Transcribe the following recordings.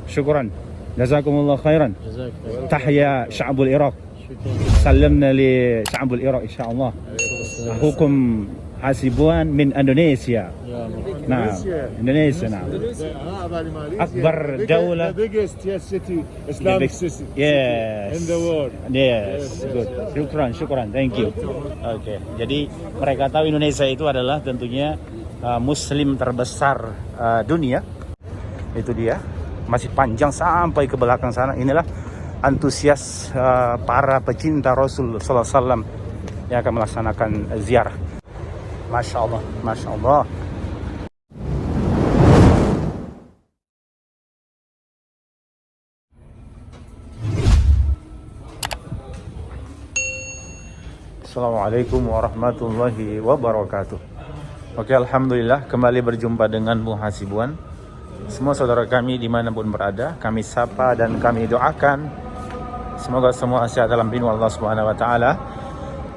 شكرا جزاكم الله خيرا. جزاك الله. تحيا شعب العراق. شكرا. سلمنا لشعب العراق إن شاء الله. أخوكم حاسبوان من إندونيسيا. يا مرحبا. نعم إندونيسيا نعم. أكبر دولة. The biggest city, Islamic city Yes. in the world. Yes, good. Syukran, thank you. Oke, jadi mereka tahu Indonesia itu adalah tentunya Muslim terbesar dunia. Itu dia, masih panjang sampai ke belakang sana. Inilah antusias para pecinta Rasul Sallallahu Alaihi Wasallam yang akan melaksanakan ziarah. Masya Allah, Masya Allah. Assalamualaikum warahmatullahi wabarakatuh. Oke, alhamdulillah kembali berjumpa dengan Muhasibuan. Semua saudara kami dimanapun berada, kami sapa dan kami doakan semoga semua sehat dalam lindungan Allah Subhanahu Wa Taala.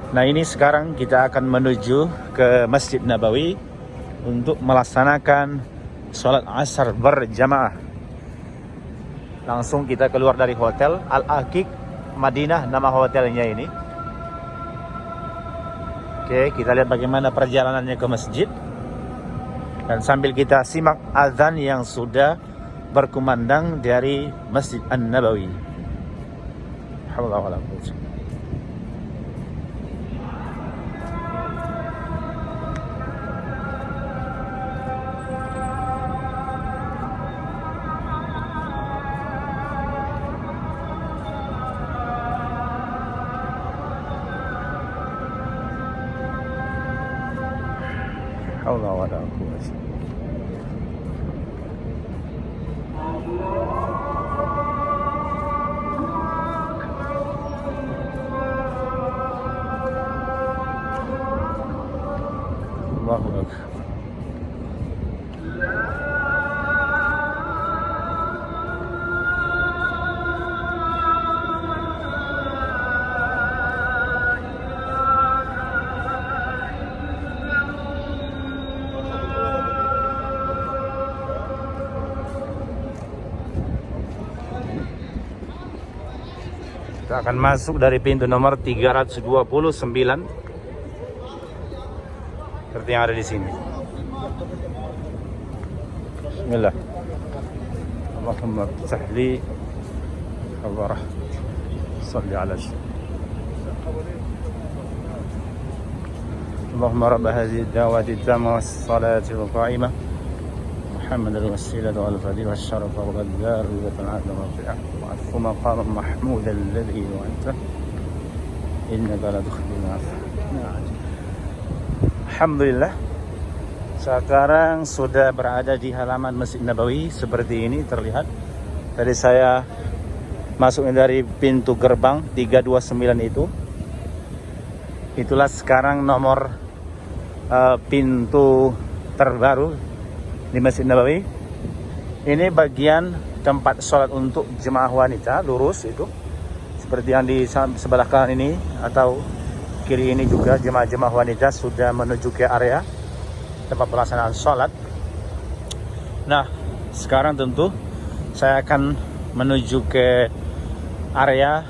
Nah, ini sekarang kita akan menuju ke Masjid Nabawi untuk melaksanakan sholat asar berjamaah. Langsung kita keluar dari hotel Al-Aqiq Madinah, nama hotelnya ini. Oke, kita lihat bagaimana perjalanannya ke masjid. Dan sambil kita simak azan yang sudah berkumandang dari Masjid An-Nabawi. Alhamdulillah. Allah wa la quwwata. Allahu akbar. Kita akan masuk dari pintu nomor 329 seperti yang ada di sini. Bismillah. Allahumma sahli al-barah. Salli ala Allahumma rabb hadhihi ad-da'wati at-tammah was-salati al-qa'imah محمد الوسيلة والفضيلة والشرف والدار والعدل والرفيع وعفو مقام محمود الذي وأنت إنك لا تخلي المعافى. Alhamdulillah, sekarang sudah berada di halaman Masjid Nabawi seperti ini terlihat. Tadi saya masuknya dari pintu gerbang 329 itu. Itulah sekarang nomor pintu terbaru di Masjid Nabawi. Ini bagian tempat sholat untuk jemaah wanita, lurus itu seperti yang di sebelah kanan ini atau kiri ini juga jemaah-jemaah wanita sudah menuju ke area tempat pelaksanaan sholat. Nah, sekarang tentu saya akan menuju ke area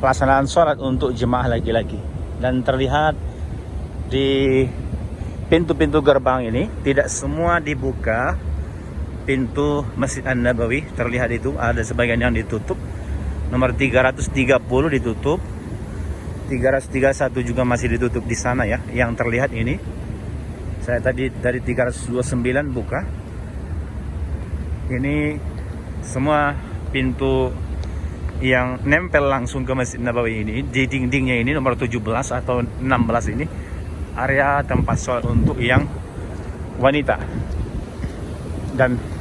pelaksanaan sholat untuk jemaah laki-laki. Dan terlihat di pintu-pintu gerbang ini tidak semua dibuka. Pintu Masjid An-Nabawi terlihat itu ada sebagian yang ditutup. Nomor 330 ditutup, 331 juga masih ditutup di sana ya. Yang terlihat ini, saya tadi dari 329 buka. Ini semua pintu yang nempel langsung ke Masjid Nabawi ini. Di dindingnya ini nomor 17 atau 16 ini area tempat sholat untuk yang wanita. Dan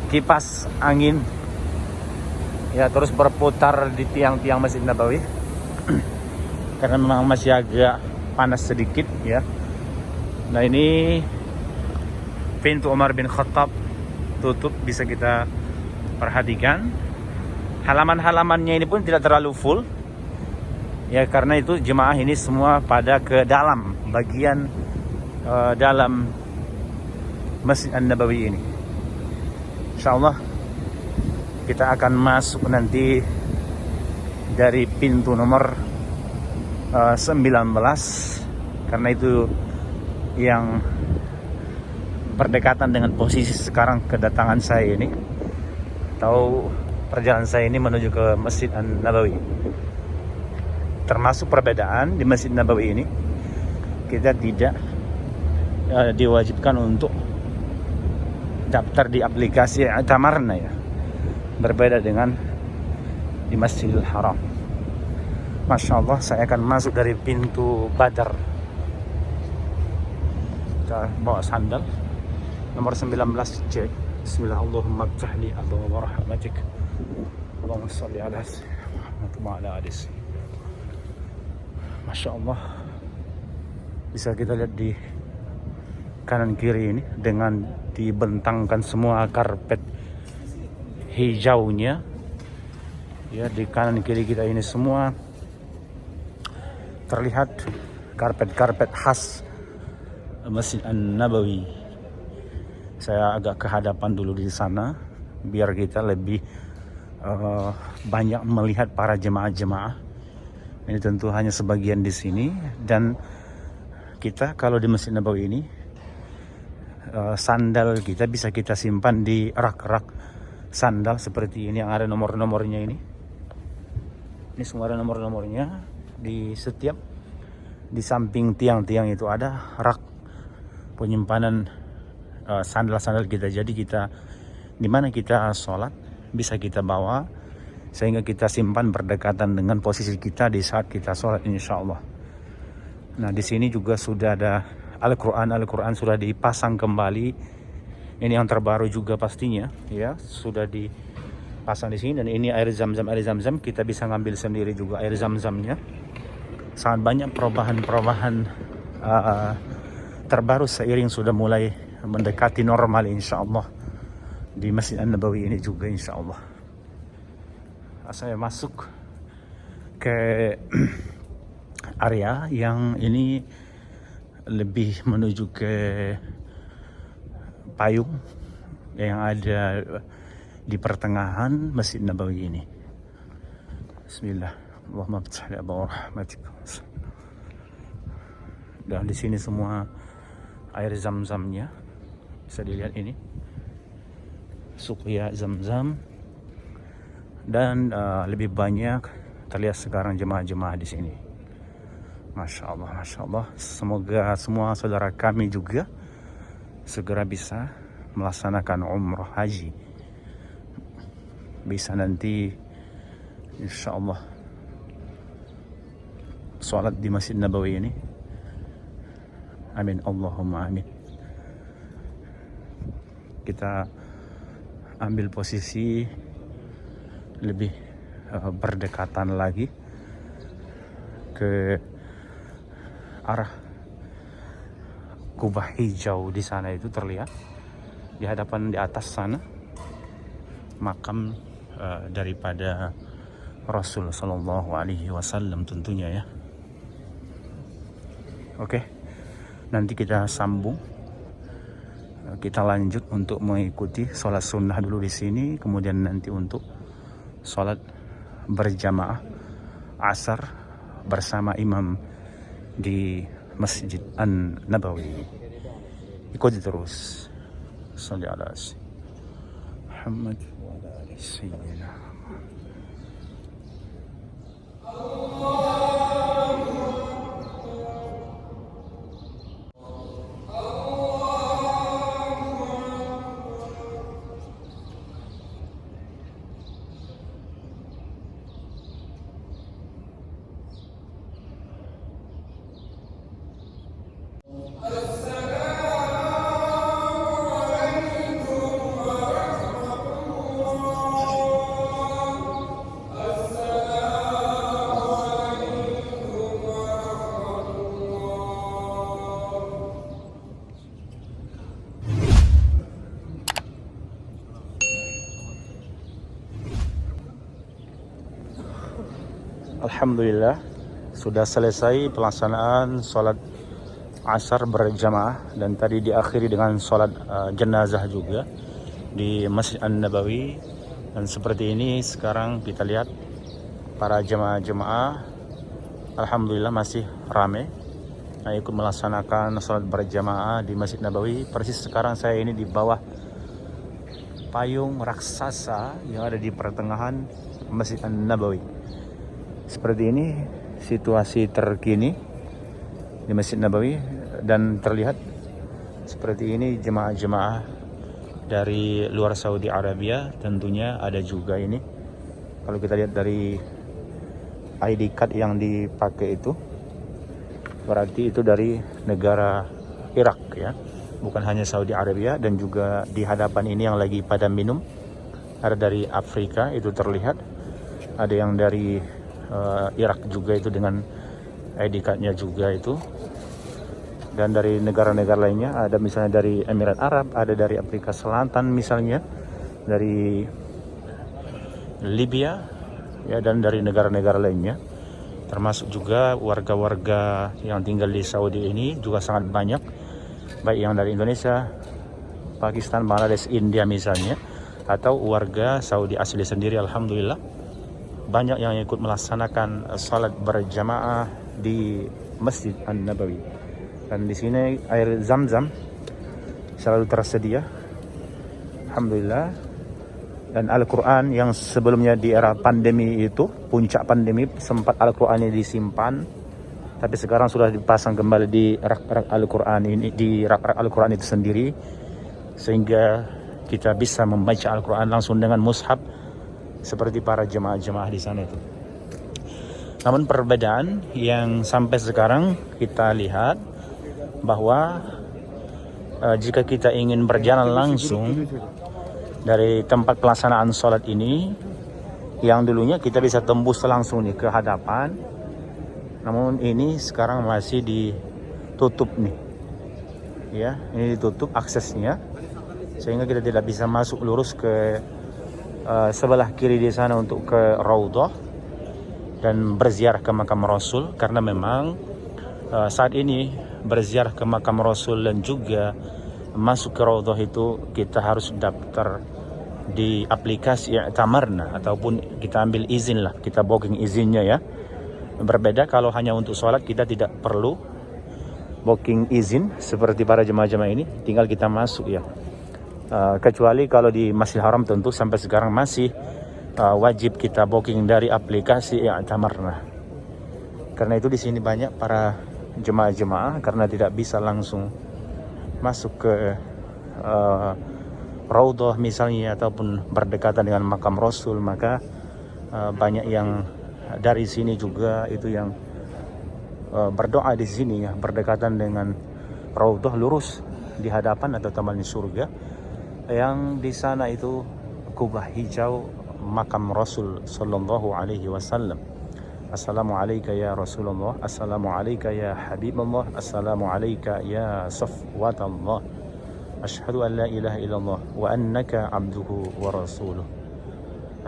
kipas angin ya terus berputar di tiang-tiang Masjid Nabawi karena memang masih agak panas sedikit ya. Nah, ini pintu Umar bin Khattab tutup, bisa kita perhatikan. Halaman-halamannya ini pun tidak terlalu full ya, karena itu jemaah ini semua pada ke dalam bagian dalam Masjid An-Nabawi ini. Insyaallah Kita akan masuk nanti dari pintu nomor 19, karena itu yang berdekatan dengan posisi sekarang kedatangan saya ini, atau perjalanan saya ini menuju ke Masjid An-Nabawi. Termasuk perbedaan di Masjid Nabawi ini, kita tidak diwajibkan untuk daftar di aplikasi I'tamarna ya. Berbeda dengan di Masjidil Haram. Masya Allah, saya akan masuk dari pintu Badar. Kita bawa sandal nomor 19C. Bismillah, Allahumma ftahli abwaaba rahmatik. Allahumma shalli ala sayyidina wa ala ali sayyidina. Masya Allah, bisa kita lihat di kanan kiri ini dengan dibentangkan semua karpet hijaunya ya. Di kanan kiri kita ini semua terlihat karpet-karpet khas Masjid An-Nabawi. Saya agak ke hadapan dulu di sana biar kita lebih banyak melihat para jemaah-jemaah. Ini tentu hanya sebagian di sini, dan kita kalau di Masjid Nabawi ini sandal kita bisa kita simpan di rak-rak sandal seperti ini yang ada nomor-nomornya ini. Ini semua ada nomor-nomornya. Di setiap di samping tiang-tiang itu ada rak penyimpanan sandal-sandal kita. Jadi kita di mana kita sholat bisa kita bawa, sehingga kita simpan berdekatan dengan posisi kita di saat kita sholat, insya Allah. Nah, di sini juga sudah ada Al-Quran sudah dipasang kembali. Ini yang terbaru juga pastinya, ya, sudah dipasang di sini. Dan ini air zam-zam kita bisa ngambil sendiri juga air zam-zamnya. Sangat banyak perubahan terbaru seiring sudah mulai mendekati normal, insya Allah, di Masjid An-Nabawi ini juga, insya Allah. Saya masuk ke area yang ini lebih menuju ke payung yang ada di pertengahan Masjid Nabawi ini. Bismillah, Allahumma ftahli abwaaba rahmatik. Dan di sini semua air zam-zamnya bisa dilihat ini, suqya zam-zam. Dan lebih banyak terlihat sekarang jemaah-jemaah di sini. Masya Allah, Masya Allah. Semoga semua saudara kami juga segera bisa melaksanakan umrah haji. Bisa nanti insya Allah sholat di Masjid Nabawi ini. Amin, Allahumma amin. Kita ambil posisi lebih berdekatan lagi ke arah kubah hijau. Di sana itu terlihat di hadapan, di atas sana, makam daripada Rasul Sallallahu Alaihi Wasallam tentunya ya. Oke, nanti kita sambung, kita lanjut untuk mengikuti sholat sunnah dulu di sini, kemudian nanti untuk sholat berjamaah asar bersama imam di Masjid An-Nabawi. Ikuti terus. Shalli ala Muhammad wa ala ali sayyidina. Alhamdulillah sudah selesai pelaksanaan sholat asar berjamaah, dan tadi diakhiri dengan sholat jenazah juga di Masjid An-Nabawi Dan seperti ini sekarang kita lihat para jemaah-jemaah, alhamdulillah masih ramai yang ikut melaksanakan sholat berjamaah di Masjid Nabawi. Persis sekarang saya ini di bawah payung raksasa yang ada di pertengahan Masjid Nabawi. Seperti ini situasi terkini di Masjid Nabawi, dan terlihat seperti ini jemaah-jemaah dari luar Saudi Arabia. Tentunya ada juga ini, kalau kita lihat dari ID card yang dipakai itu, berarti itu dari negara Irak ya, bukan hanya Saudi Arabia. Dan juga di hadapan ini yang lagi pada minum, ada dari Afrika itu terlihat, ada yang dari Irak juga itu dengan ID card-nya juga itu. Dan dari negara-negara lainnya, ada misalnya dari Emirat Arab, ada dari Afrika Selatan misalnya, dari Libya ya, dan dari negara-negara lainnya. Termasuk juga warga-warga yang tinggal di Saudi ini juga sangat banyak, baik yang dari Indonesia, Pakistan, Bangladesh, India misalnya, atau warga Saudi asli sendiri. Alhamdulillah banyak yang ikut melaksanakan salat berjamaah di Masjid An-Nabawi. Dan di sini air Zam-Zam selalu tersedia, alhamdulillah. Dan Al-Quran yang sebelumnya di era pandemi itu, puncak pandemi, sempat Al-Quran ini disimpan, tapi sekarang sudah dipasang kembali di rak-rak Al-Quran ini, di rak-rak Al-Quran itu sendiri, sehingga kita bisa membaca Al-Quran langsung dengan mushaf seperti para jemaah-jemaah di sana itu. Namun perbedaan yang sampai sekarang kita lihat bahwa jika kita ingin berjalan langsung dari tempat pelaksanaan sholat ini, yang dulunya kita bisa tembus langsung nih ke hadapan, namun ini sekarang masih ditutup nih ya, ini ditutup aksesnya, sehingga kita tidak bisa masuk lurus ke sebelah kiri di sana untuk ke Raudhah dan berziarah ke makam Rasul. Karena memang saat ini berziarah ke makam Rasul dan juga masuk ke Raudhah itu kita harus daftar di aplikasi I'tamarna, ataupun kita ambil izin lah, kita booking izinnya ya. Berbeda kalau hanya untuk sholat, kita tidak perlu booking izin seperti para jemaah-jemaah ini, tinggal kita masuk ya. Kecuali kalau di Masjidil Haram tentu sampai sekarang masih wajib kita booking dari aplikasi I'tamarna. Karena itu di sini banyak para jemaah-jemaah karena tidak bisa langsung masuk ke Raudhah misalnya, ataupun berdekatan dengan makam Rasul, maka banyak yang dari sini juga itu yang berdoa di sini ya, berdekatan dengan Raudhah, lurus di hadapan atau taman surga. Yang di sana itu kubah hijau makam Rasul sallallahu alaihi wasallam. Assalamualaikum ya Rasulullah, Assalamualaikum ya Habibullah, Assalamualaikum ya Safwatallah, Ashhadu an la ilaha illallah wa annaka abduhu wa rasuluh.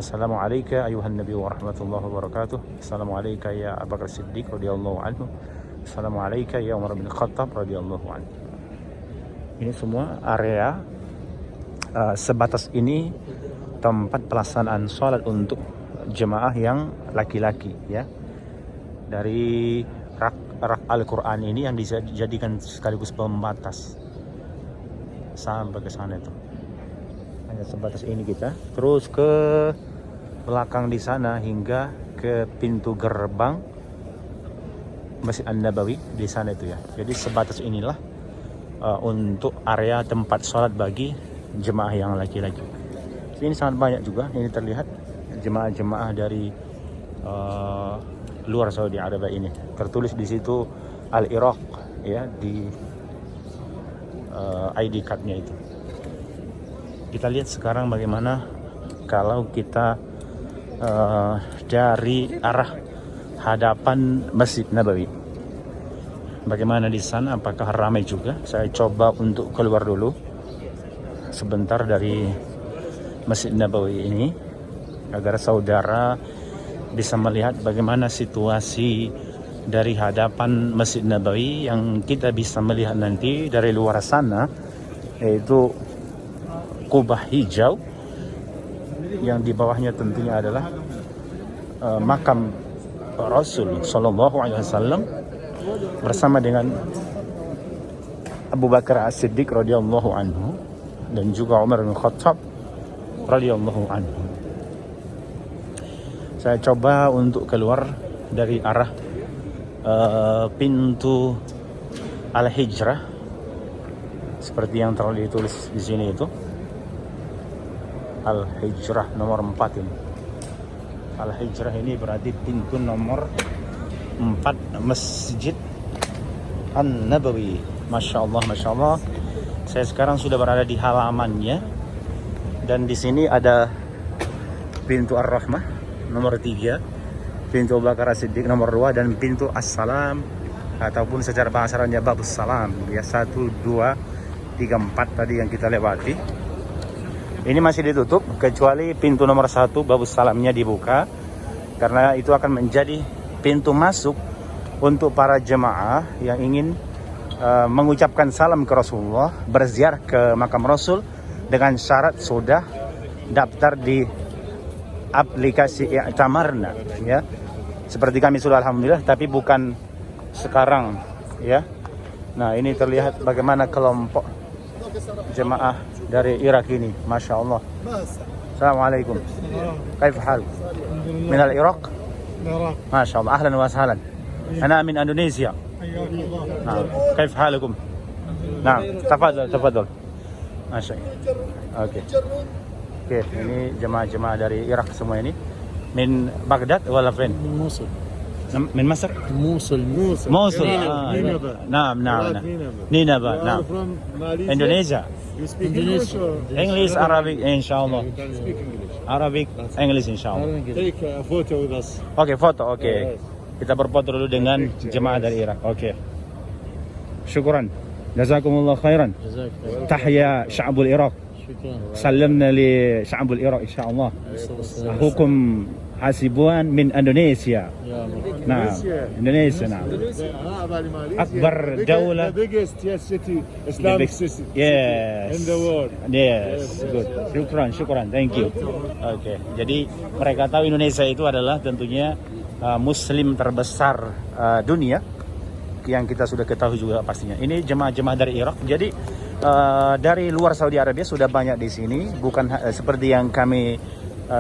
Assalamualaikum ayuhan nabi wa rahmatullahi wa barakatuh. Assalamualaikum ya Abu Bakar Siddiq radhiyallahu anhu. Assalamualaikum ya Umar bin Khattab radhiyallahu anhu. Ini semua area sebatas ini tempat pelaksanaan sholat untuk jemaah yang laki-laki ya. Dari rak Al-Quran ini yang dijadikan sekaligus pembatas sampai ke sana itu. Hanya sebatas ini kita. Terus ke belakang di sana hingga ke pintu gerbang Masjid An-Nabawi di sana itu ya. Jadi sebatas inilah untuk area tempat sholat bagi jemaah yang laki-laki. Ini sangat banyak juga, ini terlihat jemaah-jemaah dari luar Saudi Arabia ini. Tertulis di situ Al-Iraq ya, di ID card-nya itu. Kita lihat sekarang bagaimana kalau kita dari arah hadapan Masjid Nabawi. Bagaimana di sana, apakah ramai juga? Saya coba untuk keluar dulu sebentar dari Masjid Nabawi ini agar saudara bisa melihat bagaimana situasi dari hadapan Masjid Nabawi yang kita bisa melihat nanti dari luar sana, yaitu kubah hijau yang di bawahnya tentunya adalah makam Rasul Sallallahu Alaihi Wasallam bersama dengan Abu Bakar As-Siddiq radhiyallahu anhu dan juga Umar bin Khattab radhiyallahu anhu. Saya coba untuk keluar dari arah pintu Al-Hijrah seperti yang telah ditulis di sini itu. Al-Hijrah nomor 4 ini. Al-Hijrah ini berarti pintu nomor 4 Masjid An-Nabawi. Masya Allah, Masya Allah. Saya sekarang sudah berada di halamannya. Dan di sini ada pintu Ar-Rahmah nomor 3, pintu Abu Bakar As-Siddiq nomor 2, dan pintu As-Salam ataupun secara bahasa Arabnya Babus Salam. Ya, 1, 2, 3, 4 tadi yang kita lewati. Ini masih ditutup kecuali pintu nomor 1 Babus Salamnya dibuka, karena itu akan menjadi pintu masuk untuk para jemaah yang ingin mengucapkan salam ke Rasulullah, berziarah ke makam Rasul dengan syarat sudah daftar di aplikasi I'tamarna, ya. Seperti kami sudah alhamdulillah, tapi bukan sekarang, ya. Nah, ini terlihat bagaimana kelompok jemaah dari Irak ini, Masya Allah. Assalamualaikum. Kaif hal? Min al-Iraq? Masya Allah, ahlan wa sahlan. Ana min Indonesia. Nah, kaif halakum? Nah, tafadhal. Masya Allah. Oke. Oke, ini jemaah-jemaah dari Irak semua ini. Min Baghdad wala fin? من موصل Min Masr? موصل Mosul. Nineveh. Naam. Nineveh. Nineveh, You are naam. from Malaysia? Indonesia. You speak English or? English, Arabic, inshallah. You can speak English. Arabic, English, inshallah. Take a photo with us. Oke, foto, oke. Yes. Kita berfoto dulu dengan jemaah dari Irak. Oke. Syukran. Jazakumullah khairan. جزاك الله Tahya sya'bul Iraq. شكرا Sallamna li sya'bul Iraq insyaallah. Hukum hasibuan min Indonesia. يا مرحبا Nah, Indonesia, nah. Akbar daulah. The biggest city, Islamic city Yes. in the world. Yes, good. Syukran. Thank you. Oke. Jadi mereka tahu Indonesia itu adalah tentunya Muslim terbesar dunia, yang kita sudah ketahui juga pastinya. Ini jemaah-jemaah dari Irak. Jadi dari luar Saudi Arabia sudah banyak di sini. Bukan seperti yang kami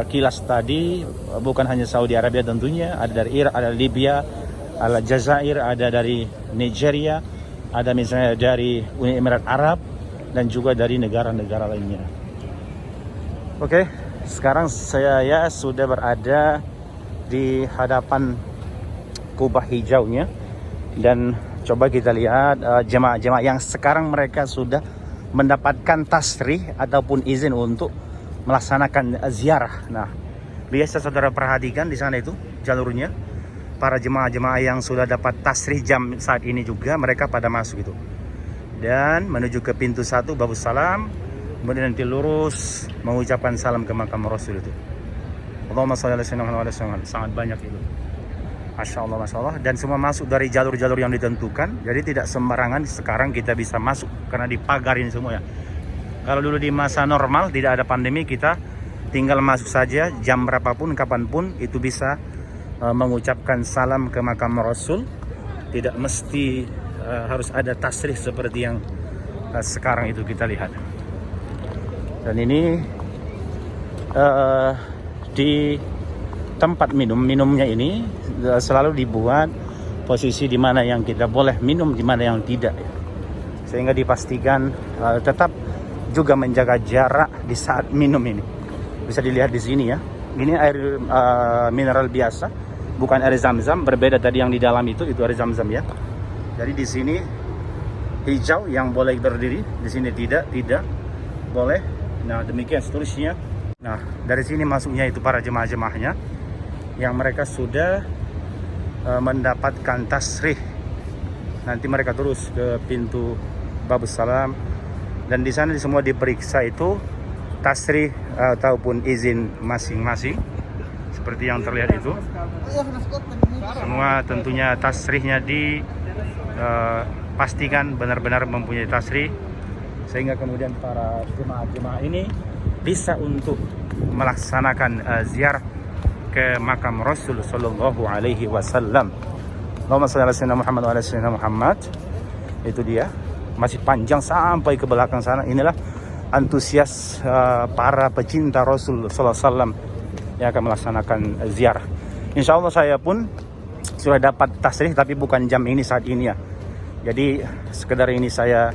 kilas tadi, bukan hanya Saudi Arabia tentunya. Ada dari Irak, ada Libya, ada Jazair, ada dari Nigeria, ada misalnya dari Uni Emirat Arab, dan juga dari negara-negara lainnya. Oke, sekarang saya sudah berada di hadapan kubah hijaunya, dan coba kita lihat jemaah-jemaah yang sekarang mereka sudah mendapatkan tasrih ataupun izin untuk melaksanakan ziarah. Nah, biasa saudara perhatikan di sana itu jalurnya, para jemaah-jemaah yang sudah dapat tasrih jam saat ini juga mereka pada masuk itu, dan menuju ke pintu 1 Babus Salam, kemudian nanti lurus mengucapkan salam ke makam Rasul itu. Allahumma sholli ala sayyidina Muhammad wa ala alihi wasallam. Sangat banyak itu. Masya Allah. Dan semua masuk dari jalur-jalur yang ditentukan. Jadi tidak sembarangan sekarang kita bisa masuk, karena dipagarin semua ya. Kalau dulu di masa normal tidak ada pandemi, kita tinggal masuk saja jam berapapun, kapanpun itu bisa mengucapkan salam ke makam Rasul. Tidak mesti harus ada tasrih seperti yang sekarang itu kita lihat. Dan ini di tempat minumnya ini selalu dibuat posisi di mana yang kita boleh minum, di mana yang tidak, sehingga dipastikan tetap juga menjaga jarak di saat minum ini. Bisa dilihat di sini ya. Ini air mineral biasa, bukan air Zam-Zam. Berbeda tadi yang di dalam itu air Zam-Zam ya. Jadi di sini hijau yang boleh berdiri, di sini tidak boleh. Nah, demikian seterusnya. Nah, dari sini masuknya itu para jemaah-jemaahnya yang mereka sudah mendapatkan tasrih. Nanti mereka terus ke pintu Babus Salam, dan di sana semua diperiksa itu tasrih ataupun izin masing-masing seperti yang terlihat itu. Semua tentunya tasrihnya dipastikan benar-benar mempunyai tasrih, sehingga kemudian para jemaah-jemaah ini bisa untuk melaksanakan ziarah ke makam Rasul sallallahu alaihi wasallam. Allahumma shalli ala sayyidina Muhammad wa ala sayyidina Muhammad. Itu dia, masih panjang sampai ke belakang sana. Inilah antusias para pecinta Rasul sallallahu alaihi wasallam yang akan melaksanakan ziarah. Insya Allah saya pun sudah dapat tasrih, tapi bukan jam ini saat ini ya. Jadi sekedar ini saya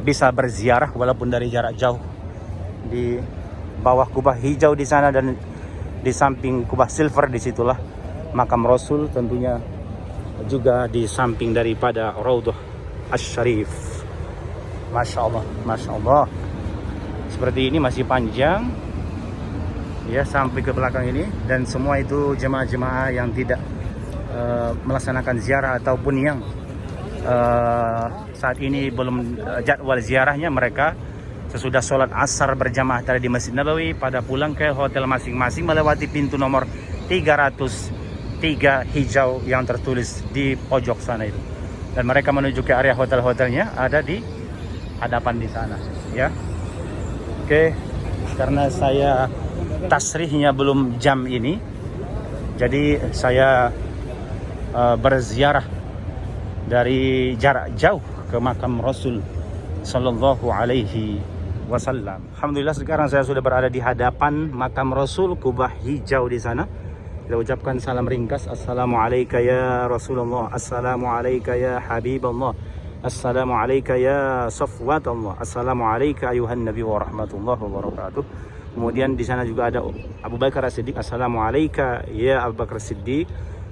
bisa berziarah walaupun dari jarak jauh. Di bawah kubah hijau di sana dan di samping kubah silver, disitulah makam Rasul, tentunya juga di samping daripada Raudhah Asy-Syarif. Masya Allah, Masya Allah. Seperti ini masih panjang ya sampai ke belakang ini, dan semua itu jemaah-jemaah yang tidak melaksanakan ziarah ataupun yang saat ini belum jadwal ziarahnya, mereka sesudah sholat asar berjamaah tadi di Masjid Nabawi pada pulang ke hotel masing-masing melewati pintu nomor 303 hijau yang tertulis di pojok sana itu, dan mereka menuju ke area hotel-hotelnya ada di hadapan di sana ya. Oke, karena saya tasrihnya belum jam ini, jadi saya berziarah dari jarak jauh ke makam Rasul sallallahu alaihi wasallam. Alhamdulillah sekarang saya sudah berada di hadapan makam Rasul, kubah hijau di sana. Kita ucapkan salam ringkas. Assalamualaikum ya Rasulullah, assalamualaikum ya Habiballah, assalamualaikum ya Safwatullah, assalamualaikum ayuhan Nabi wa rahmatullahi wa barakatuh. Kemudian di sana juga ada Abu Bakar As-Siddiq, assalamualaikum ya Abu Bakar As-Siddiq.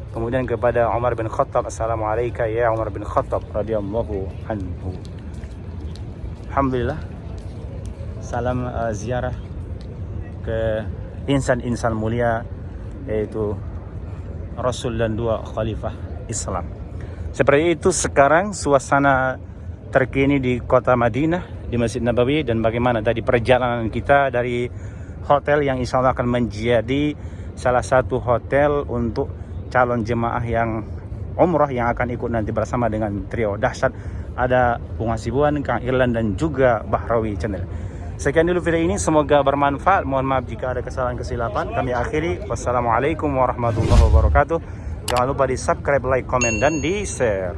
Kemudian kepada Umar bin Khattab, assalamualaikum ya Umar bin Khattab radhiyallahu anhu. Alhamdulillah, salam ziarah ke insan-insan mulia, yaitu Rasul dan dua khalifah Islam. Seperti itu sekarang suasana terkini di kota Madinah, di Masjid Nabawi, dan bagaimana tadi perjalanan kita dari hotel yang insya Allah akan menjadi salah satu hotel untuk calon jemaah yang umrah yang akan ikut nanti bersama dengan trio dahsyat. Ada Bung Hasibuan, Kang Irlan, dan juga Bahrawi Channel. Sekian dulu video ini, semoga bermanfaat. Mohon maaf jika ada kesalahan kesilapan. Kami akhiri. Wassalamualaikum warahmatullahi wabarakatuh. Jangan lupa di subscribe, like, komen, dan di share.